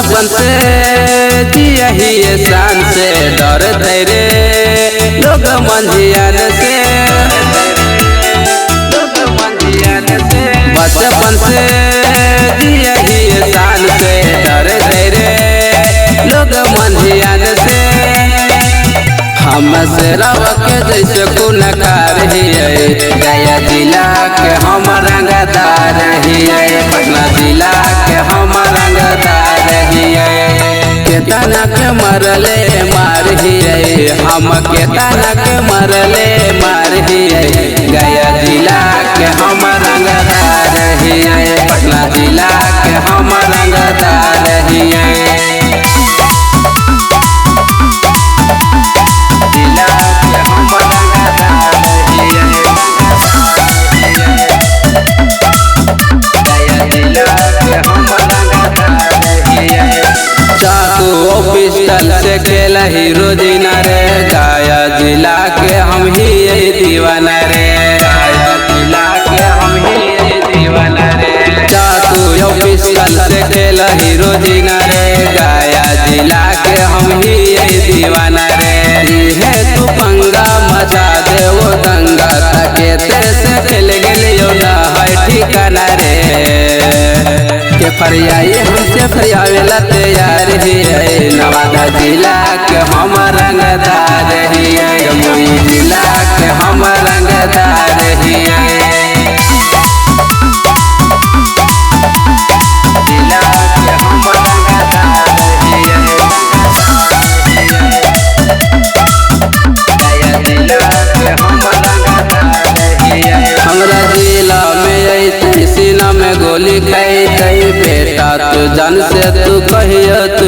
बचपन से यही शान से डर रे लोग मंझियन से। बचपन से यही शान से डर रे लोग मंझियन से। हम से रव के जैसे गुनकार हिये, गया जिला के हम रंगदार हिये, पटना जिला के हम रंगदार हिये। केतना के मरले मार हिये, हम केतना के मरले मार हिये, गया जिला के हम रंगदार हिये, पटना जिला के हम रंगदार हिये। पिस्टल से खेल हीरो जीना रे, गया जिला के हम ही दीवाना रे, गया जिला के हम ही दीवाना रे। चाकू यो पिस्टल से खेल हीरो जीना रे, गया जिला के हम ही दीवाना रे। है तू पंगा मचा दे वो दंगा, तकेते से खेल गेलियो ना है ठिकाना रे। के फरियाई हमसे फरियावेला तैयार हिये, नवादा जिला के हम रंगदार हिये, जमुई जिला के हम रंगदार हिये। जिला के हम रंगदार हिये, गया जिला के हम रंगदार हिये। हमरा जिला में सीना में गोली खाई बेटा, तू जान से तू कहियो तू